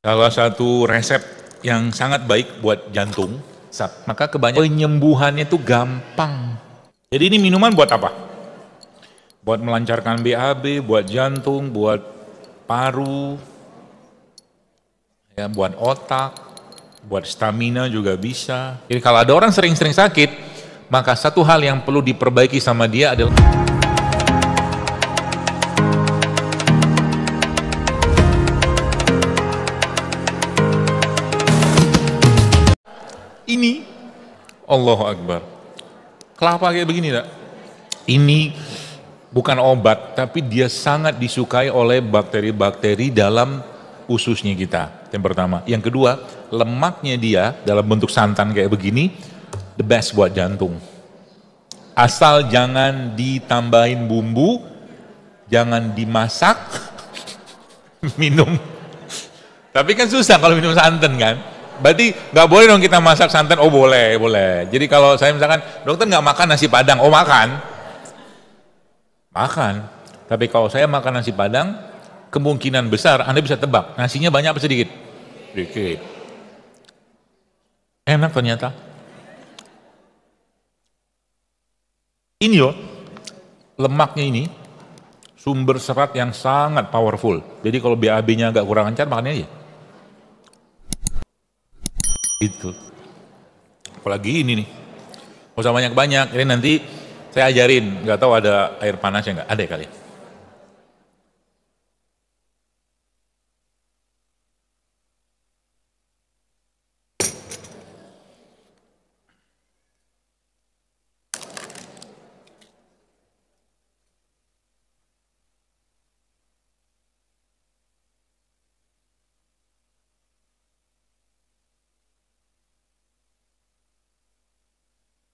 Salah satu resep yang sangat baik buat jantung, maka kebanyakan penyembuhannya itu gampang. Jadi ini minuman buat apa? Buat melancarkan BAB, buat jantung, buat paru, ya, buat otak, buat stamina juga bisa. Jadi kalau ada orang sering-sering sakit, maka satu hal yang perlu diperbaiki sama dia adalah ini. Allahu Akbar. Kelapa kayak begini tak? Ini bukan obat, tapi dia sangat disukai oleh bakteri-bakteri dalam ususnya kita. Yang pertama. Yang kedua, lemaknya dia dalam bentuk santan kayak begini, the best buat jantung. Asal jangan ditambahin bumbu, jangan dimasak, minum. Tapi kan susah kalau minum santan kan. Berarti nggak boleh dong kita masak santan. Oh boleh, boleh. Jadi kalau saya misalkan, dokter nggak makan nasi padang, oh makan. Makan. Tapi kalau saya makan nasi padang, kemungkinan besar Anda bisa tebak, nasinya banyak apa sedikit? Sedikit. Enak ternyata. Ini loh, lemaknya ini sumber serat yang sangat powerful. Jadi kalau BAB-nya agak kurang lancar, makannya aja. Itu. Apalagi ini nih. Gak usah banyak-banyak. Ini nanti saya ajarin. Nggak tahu ada air panasnya nggak? Ada ya kali.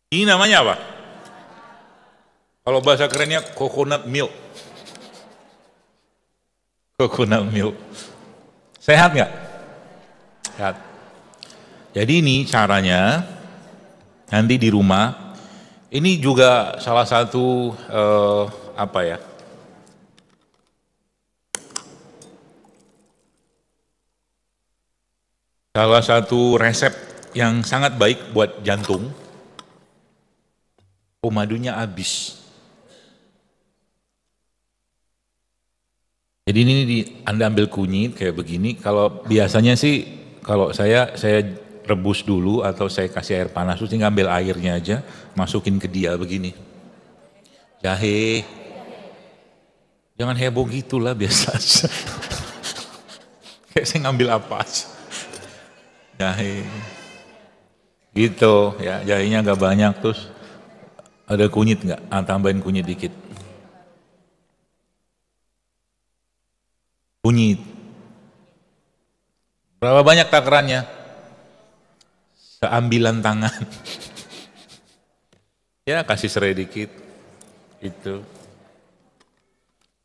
Ini namanya apa? Kalau bahasa kerennya coconut milk. Coconut milk. Sehat nggak? Sehat. Jadi ini caranya, nanti di rumah, ini juga salah satu, apa ya, salah satu resep yang sangat baik buat jantung. Madunya habis. Jadi ini Anda ambil kunyit kayak begini. Kalau biasanya sih, kalau saya rebus dulu atau saya kasih air panas, terus ngambil airnya aja, masukin ke dia begini. Jahe. Jangan heboh gitulah, biasa aja. Kayak saya ngambil apa aja. Jahe. Gitu ya, jahenya agak banyak terus. Ada kunyit nggak? Tambahin kunyit dikit. Kunyit. Berapa banyak takarannya? Seambilan tangan. Ya kasih serai dikit. Itu.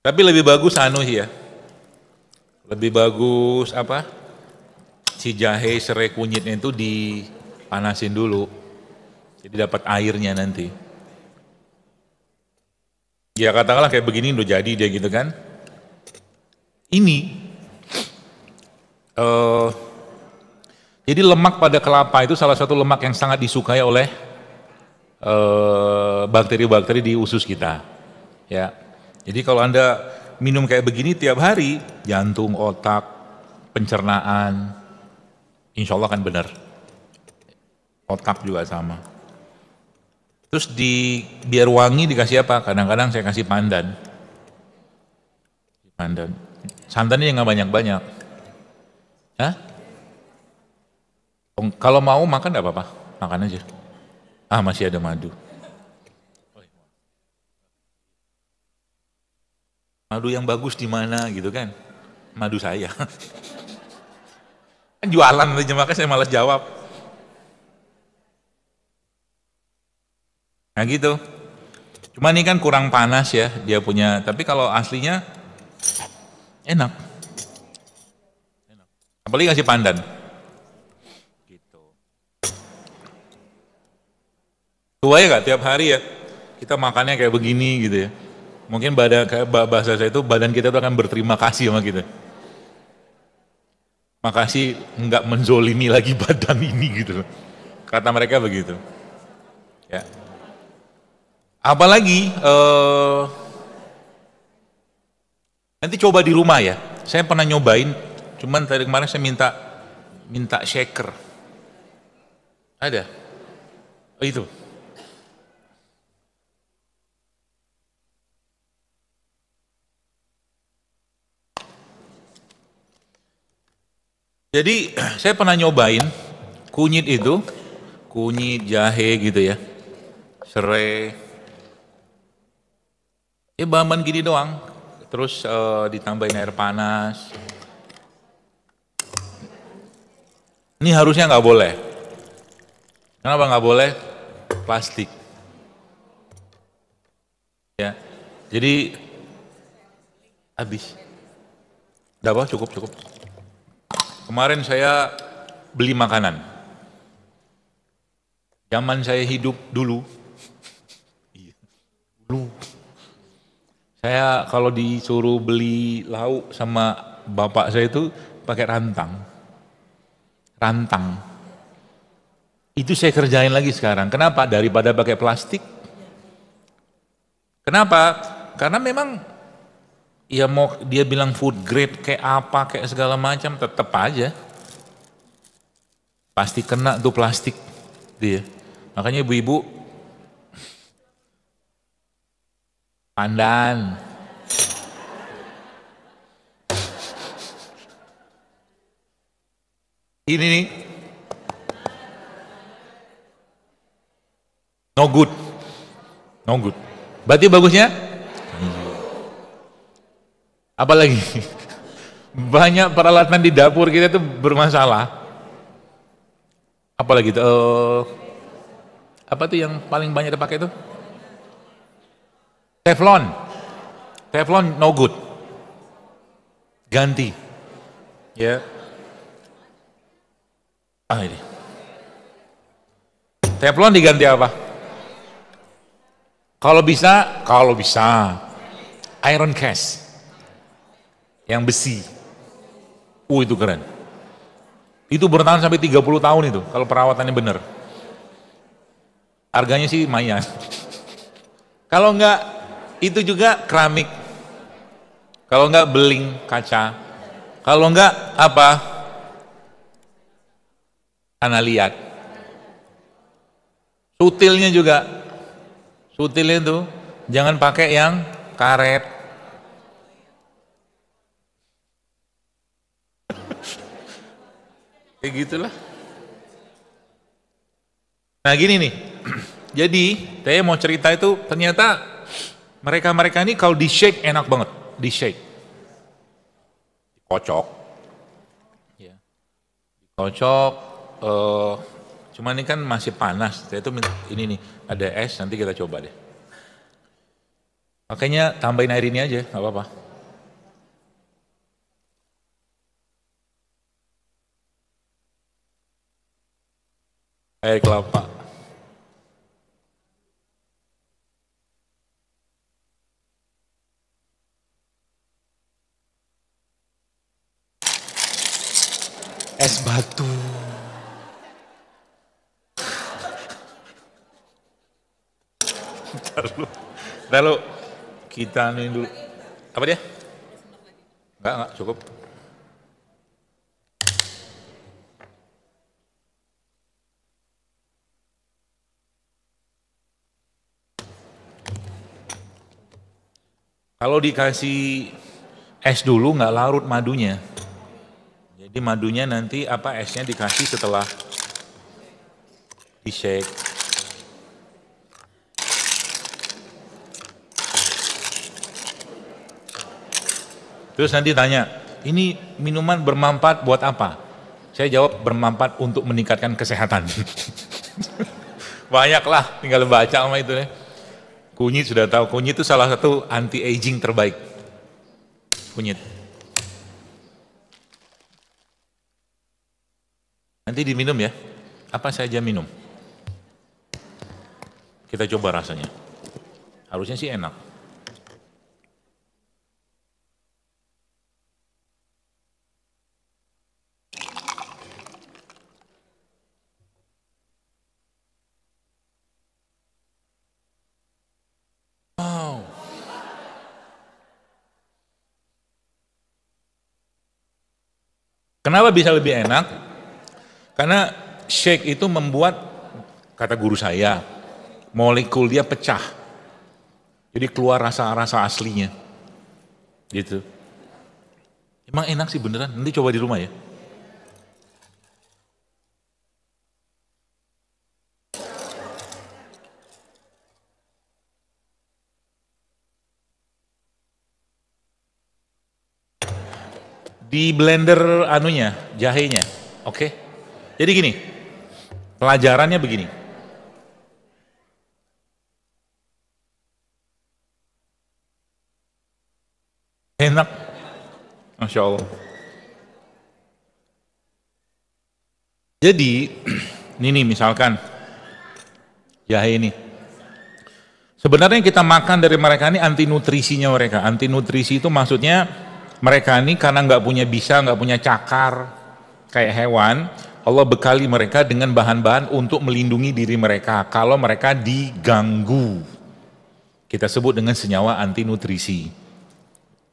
Tapi lebih bagus ya. Lebih bagus apa? Si jahe serai kunyitnya itu dipanasin dulu. Jadi dapat airnya nanti. Ya katakanlah kayak begini udah jadi dia gitu kan. Ini jadi lemak pada kelapa itu salah satu lemak yang sangat disukai oleh bakteri-bakteri di usus kita. Ya. Jadi kalau Anda minum kayak begini tiap hari, jantung, otak, pencernaan, insya Allah kan benar. Otak juga sama. Terus biar wangi dikasih apa? Kadang-kadang saya kasih pandan. Pandan. Santannya nggak banyak-banyak. Hah? Kalau mau makan nggak apa-apa, makan aja. Masih ada madu. Madu yang bagus di mana gitu kan? Madu saya. Kan jualan aja, makanya saya malas jawab. Nah gitu. Cuma ini kan kurang panas ya dia punya, tapi kalau aslinya enak. Apalagi kasih pandan. Gitu. Tua ya gak tiap hari ya, kita makannya kayak begini gitu ya. Mungkin kayak bahasa saya itu badan kita tuh akan berterima kasih sama kita. makasih nggak menzolimi lagi badan ini gitu. Kata mereka begitu. Ya. Apalagi nanti coba di rumah ya. Saya pernah nyobain, cuman tadi kemarin saya minta shaker. Ada. Oh, itu. Jadi saya pernah nyobain kunyit itu, kunyit, jahe gitu ya, serai, ya bahan-bahan gini doang. Terus ditambahin air panas. Ini harusnya nggak boleh. Kenapa nggak boleh? Plastik. Ya, jadi habis. Udah apa? Cukup, cukup. Kemarin saya beli makanan. Zaman saya hidup dulu, dulu saya kalau disuruh beli lauk sama bapak saya itu pakai rantang. Rantang. Itu saya kerjain lagi sekarang. Kenapa? Daripada pakai plastik. Kenapa? Karena memang ya mau dia bilang food grade kayak apa kayak segala macam tetap aja pasti kena tuh plastik dia. Makanya ibu-ibu pandan. Ini nih no good. No good. Berarti bagusnya? Apalagi banyak peralatan di dapur kita itu bermasalah. Apalagi itu apa tuh yang paling banyak dipakai itu? Teflon. Teflon no good. Ganti. Ya. Ini. Teflon diganti apa? Kalau bisa iron cast. Yang besi. Itu keren. Itu bertahan sampai 30 tahun itu kalau perawatannya benar. Harganya sih lumayan. Kalau enggak itu juga keramik. Kalau enggak beling kaca. Kalau enggak apa? Analiat. Sutilnya juga. Sutilnya itu jangan pakai yang karet. Kayak gitulah. Nah gini nih, jadi saya mau cerita itu ternyata mereka-mereka ini kalau di shake enak banget, di shake, kocok, ya, kocok. Cuman ini kan masih panas, saya tuh ini nih ada es, nanti kita coba deh. Makanya tambahin air ini aja, nggak apa-apa. Air kelapa. Es batu. Lalu kita nih dulu. Apa dia? Enggak, cukup. Kalau dikasih es dulu nggak larut madunya. Jadi madunya nanti apa esnya dikasih setelah di shake. Terus nanti tanya, ini minuman bermanfaat buat apa? Saya jawab bermanfaat untuk meningkatkan kesehatan. Banyaklah, tinggal baca sama itu ya. Kunyit sudah tahu, kunyit itu salah satu anti aging terbaik. Kunyit. Nanti diminum ya. Apa saja minum. Kita coba rasanya. Harusnya sih enak. Kenapa bisa lebih enak? Karena shake itu membuat, kata guru saya, molekul dia pecah. Jadi keluar rasa-rasa aslinya. Gitu. Emang enak sih beneran, nanti coba di rumah ya. Di blender anunya, jahenya, oke? Jadi gini, pelajarannya begini. Enak, Masya Allah. Jadi, ini nih misalkan, jahe ini. Sebenarnya yang kita makan dari mereka ini anti nutrisinya mereka. Anti nutrisi itu maksudnya mereka ini karena nggak punya bisa, nggak punya cakar kayak hewan, Allah bekali mereka dengan bahan-bahan untuk melindungi diri mereka kalau mereka diganggu. Kita sebut dengan senyawa anti nutrisi.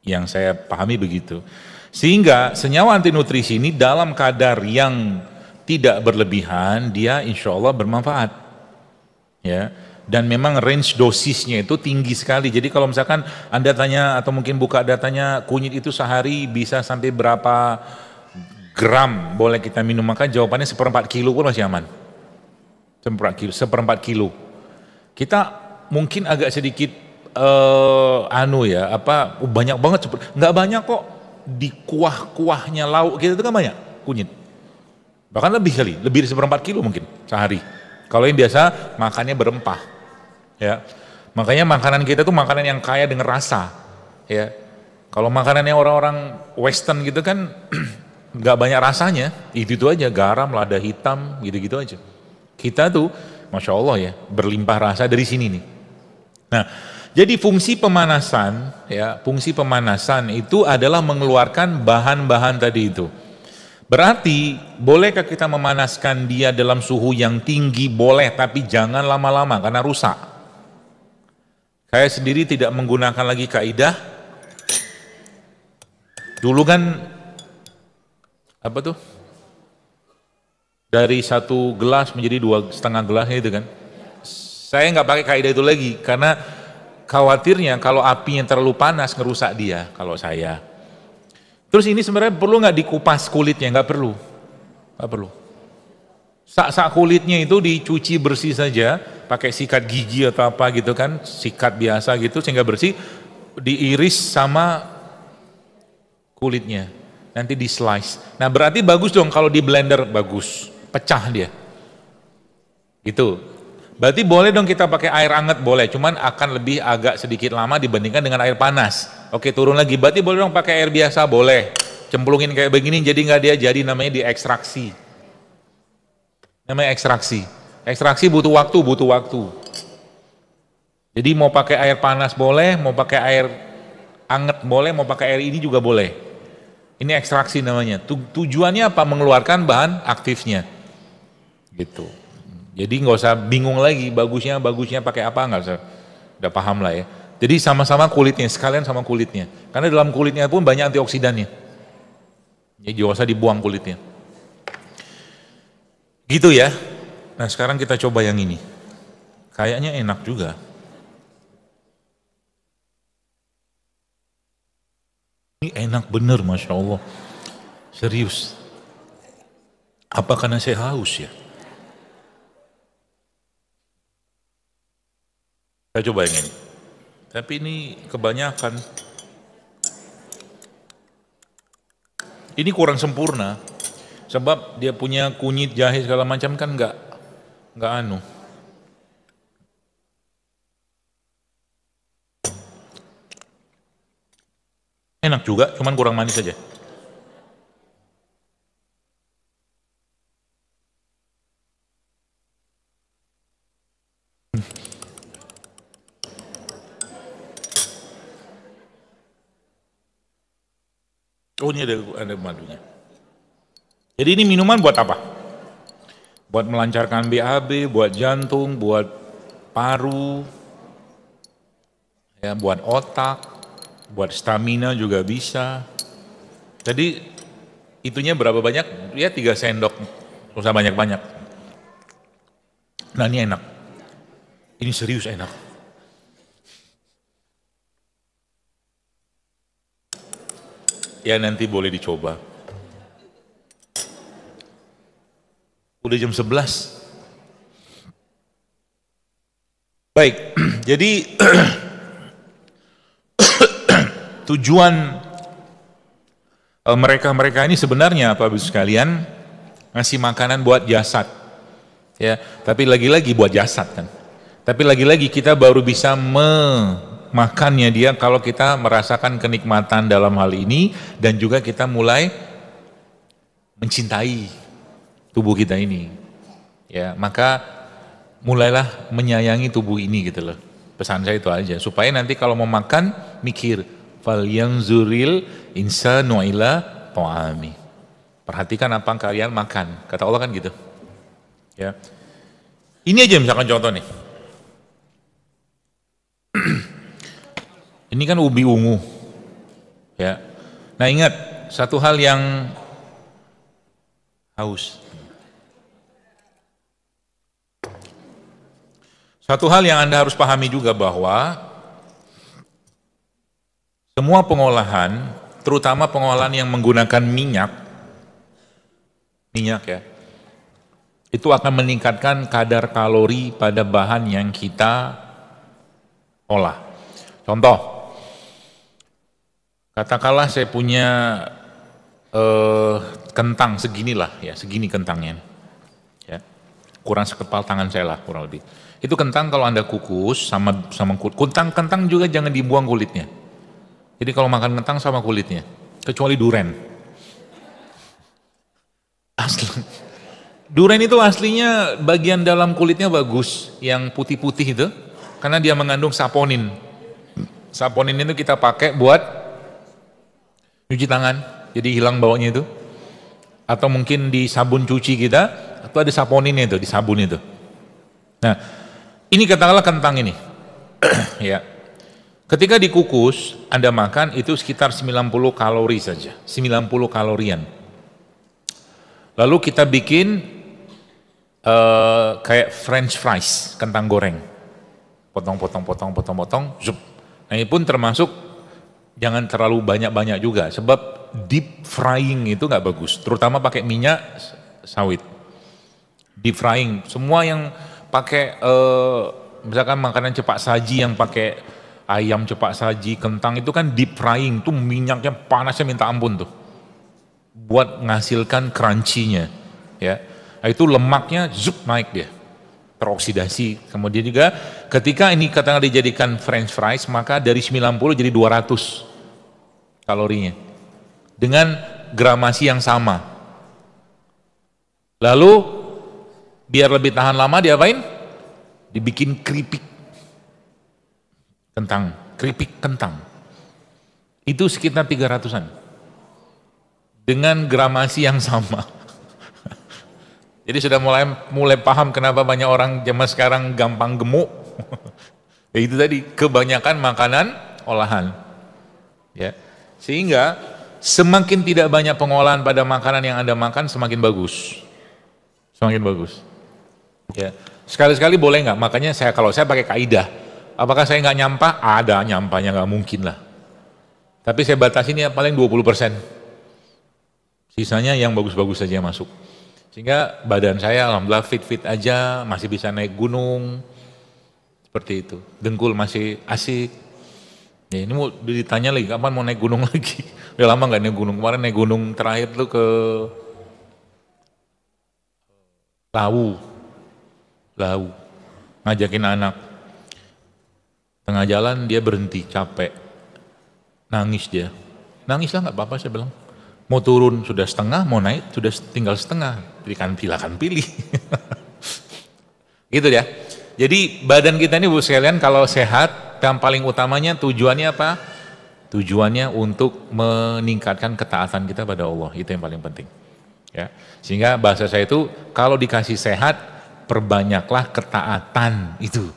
Yang saya pahami begitu. Sehingga senyawa anti nutrisi ini dalam kadar yang tidak berlebihan, dia insya Allah bermanfaat. Ya. Dan memang range dosisnya itu tinggi sekali. Jadi kalau misalkan Anda tanya atau mungkin buka datanya kunyit itu sehari bisa sampai berapa gram boleh kita minum, maka jawabannya 1/4 kilo pun masih aman. 1/4 kilo. Kita mungkin agak sedikit banyak banget, nggak banyak kok di kuah-kuahnya lauk kita itu kan banyak kunyit. Bahkan lebih kali, lebih dari 1/4 kilo mungkin sehari. Kalau yang biasa makannya berempah, ya. Makanya makanan kita tuh makanan yang kaya dengan rasa, ya. Kalau makanannya orang-orang Western gitu kan nggak banyak rasanya, itu aja garam, lada hitam, gitu-gitu aja. Kita tuh, masya Allah ya, berlimpah rasa dari sini nih. Nah, jadi fungsi pemanasan, ya, fungsi pemanasan itu adalah mengeluarkan bahan-bahan tadi itu. Berarti, bolehkah kita memanaskan dia dalam suhu yang tinggi? Boleh, tapi jangan lama-lama karena rusak. Saya sendiri tidak menggunakan lagi kaidah. Dulu kan, apa tuh? Dari 1 gelas menjadi 2,5 gelas itu kan. Saya nggak pakai kaidah itu lagi, karena khawatirnya kalau apinya terlalu panas ngerusak dia, kalau saya. Terus ini sebenarnya perlu nggak dikupas kulitnya? Nggak perlu, nggak perlu. Sak kulitnya itu dicuci bersih saja, pakai sikat gigi atau apa gitu kan, sikat biasa gitu sehingga bersih, diiris sama kulitnya, nanti di slice. Nah berarti bagus dong kalau di blender, bagus, pecah dia. Gitu. Berarti boleh dong kita pakai air hangat, boleh, cuman akan lebih agak sedikit lama dibandingkan dengan air panas. Oke, turun lagi, berarti boleh dong pakai air biasa, boleh. Cemplungin kayak begini, jadi nggak dia jadi, namanya diekstraksi. Namanya ekstraksi. Ekstraksi butuh waktu. Jadi mau pakai air panas boleh, mau pakai air hangat boleh, mau pakai air ini juga boleh. Ini ekstraksi namanya. Tujuannya apa? Mengeluarkan bahan aktifnya. Gitu. Jadi nggak usah bingung lagi, bagusnya pakai apa, nggak usah. Udah paham lah ya. Jadi sama-sama kulitnya, sekalian sama kulitnya. Karena dalam kulitnya pun banyak antioksidannya. Jadi nggak usah dibuang kulitnya. Gitu ya. Nah sekarang kita coba yang ini. Kayaknya enak juga. Ini enak bener, Masya Allah. Serius. Apa karena saya haus ya? Saya coba yang ini. Tapi ini kebanyakan. Ini kurang sempurna. Sebab dia punya kunyit, jahe segala macam kan nggak anu. Enak juga, cuman kurang manis saja. Oh ini ada madunya. Jadi ini minuman buat apa? Buat melancarkan BAB, buat jantung, buat paru, ya, buat otak, buat stamina juga bisa. Jadi itunya berapa banyak? Ya 3 sendok, usah banyak-banyak. Nah ini enak, ini serius enak. Ya nanti boleh dicoba. Udah jam 11. Baik, jadi tujuan mereka-mereka ini sebenarnya apa Bapak sekalian, ngasih makanan buat jasad. Ya, tapi lagi-lagi buat jasad kan. Tapi lagi-lagi kita baru bisa memakannya dia kalau kita merasakan kenikmatan dalam hal ini dan juga kita mulai mencintai tubuh kita ini. Ya, maka mulailah menyayangi tubuh ini gitu loh. Pesan saya itu aja supaya nanti kalau mau makan mikir fal yanzuril insanu ila ta'ami. Perhatikan apa yang kalian makan. Kata Allah kan gitu. Ya. Ini aja misalkan contoh nih. Ini kan ubi ungu. Ya. Nah, ingat satu hal yang haus. Satu hal yang Anda harus pahami juga bahwa semua pengolahan, terutama pengolahan yang menggunakan minyak ya, itu akan meningkatkan kadar kalori pada bahan yang kita olah. Contoh, katakanlah saya punya kentang seginilah ya, segini kentangnya, ya, kurang sekepal tangan saya lah kurang lebih. Itu kentang kalau Anda kukus sama kentang juga jangan dibuang kulitnya. Jadi kalau makan kentang sama kulitnya, kecuali duren. Asli. Duren itu aslinya bagian dalam kulitnya bagus, yang putih-putih itu, karena dia mengandung saponin. Saponin itu kita pakai buat cuci tangan, jadi hilang baunya itu. Atau mungkin di sabun cuci kita, atau ada saponinnya itu, di sabun itu. Nah, ini katakanlah kentang ini. Ya. Ketika dikukus, Anda makan itu sekitar 90 kalori saja, 90 kalorian. Lalu kita bikin kayak French fries, kentang goreng. Potong, zup. Nah ini pun termasuk jangan terlalu banyak-banyak juga, sebab deep frying itu nggak bagus, terutama pakai minyak sawit. Deep frying, semua yang pakai misalkan makanan cepat saji yang pakai ayam cepat saji, kentang itu kan deep frying, tuh minyaknya panasnya minta ampun tuh, buat menghasilkan crunchy-nya, ya. Nah, itu lemaknya zup naik dia, teroksidasi. Kemudian juga ketika ini katakanlah dijadikan French fries, maka dari 90 jadi 200 kalorinya, dengan gramasi yang sama. Lalu biar lebih tahan lama diapain? Dibikin keripik kentang, keripik kentang. Itu sekitar 300-an. Dengan gramasi yang sama. Jadi sudah mulai paham kenapa banyak orang zaman sekarang gampang gemuk. Ya itu tadi, kebanyakan makanan olahan. Ya. Sehingga semakin tidak banyak pengolahan pada makanan yang Anda makan, semakin bagus. Semakin bagus. Ya. Sekali-sekali boleh nggak? Makanya kalau saya pakai kaidah, apakah saya nggak nyampah? Ada nyampahnya, nggak mungkin lah. Tapi saya batasin ya paling 20%. Sisanya yang bagus-bagus saja yang masuk. Sehingga badan saya alhamdulillah fit-fit aja, masih bisa naik gunung. Seperti itu. Dengkul masih asik. Ya, ini mau ditanya lagi, kapan mau naik gunung lagi? Udah lama nggak naik gunung. Kemarin naik gunung terakhir tuh ke Lawu. Ngajakin anak. Tengah jalan dia berhenti, capek. Nangis dia. Nangis lah nggak apa-apa saya bilang. Mau turun sudah setengah, mau naik sudah tinggal setengah. Silakan pilih. Gitu ya. Jadi badan kita ini Bu sekalian kalau sehat, yang paling utamanya tujuannya apa? Tujuannya untuk meningkatkan ketaatan kita pada Allah. Itu yang paling penting. Ya. Sehingga bahasa saya itu kalau dikasih sehat, perbanyaklah ketaatan itu.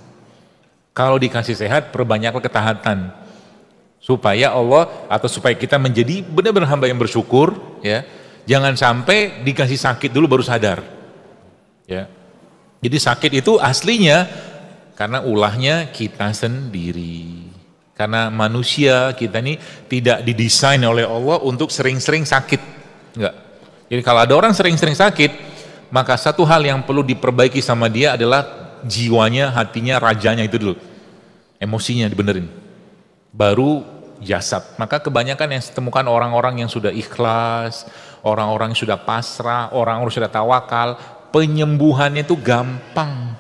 Kalau dikasih sehat, perbanyaklah ketaatan. Supaya Allah atau supaya kita menjadi benar-benar hamba yang bersyukur, ya. Jangan sampai dikasih sakit dulu baru sadar. Ya. Jadi sakit itu aslinya karena ulahnya kita sendiri. Karena manusia kita ini tidak didesain oleh Allah untuk sering-sering sakit. Enggak. Jadi kalau ada orang sering-sering sakit, maka satu hal yang perlu diperbaiki sama dia adalah jiwanya, hatinya, rajanya itu dulu. Emosinya dibenerin. Baru jasad. Maka kebanyakan yang ditemukan orang-orang yang sudah ikhlas, orang-orang yang sudah pasrah, orang-orang sudah tawakal, penyembuhannya itu gampang.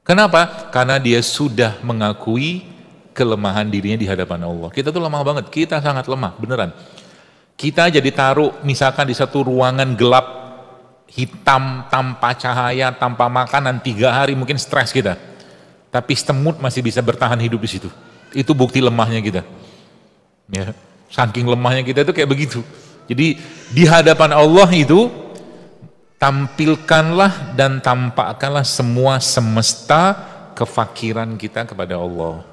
Kenapa? Karena dia sudah mengakui kelemahan dirinya di hadapan Allah. Kita tuh lemah banget, kita sangat lemah, beneran. Kita jadi taruh misalkan di satu ruangan gelap, hitam, tanpa cahaya, tanpa makanan, 3 hari mungkin stres kita. Tapi semut masih bisa bertahan hidup di situ. Itu bukti lemahnya kita. Ya, saking lemahnya kita itu kayak begitu. Jadi di hadapan Allah itu tampilkanlah dan tampakkanlah semua semesta kefakiran kita kepada Allah.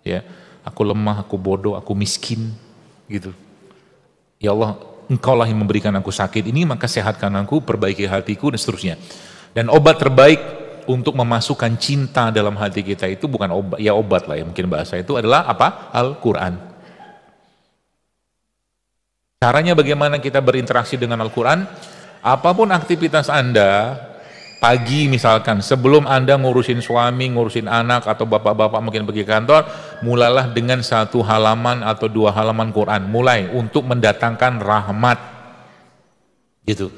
Ya, aku lemah, aku bodoh, aku miskin, gitu. Ya Allah, Engkaulah yang memberikan aku sakit ini, maka sehatkan aku, perbaiki hatiku dan seterusnya. Dan obat terbaik untuk memasukkan cinta dalam hati kita itu bukan obat, ya obat lah ya mungkin bahasa itu adalah apa? Al-Quran. Caranya bagaimana kita berinteraksi dengan Al-Quran? Apapun aktivitas Anda, pagi misalkan, sebelum Anda ngurusin suami, ngurusin anak, atau bapak-bapak mungkin pergi kantor, mulailah dengan 1 halaman atau 2 halaman Quran, mulai untuk mendatangkan rahmat, gitu.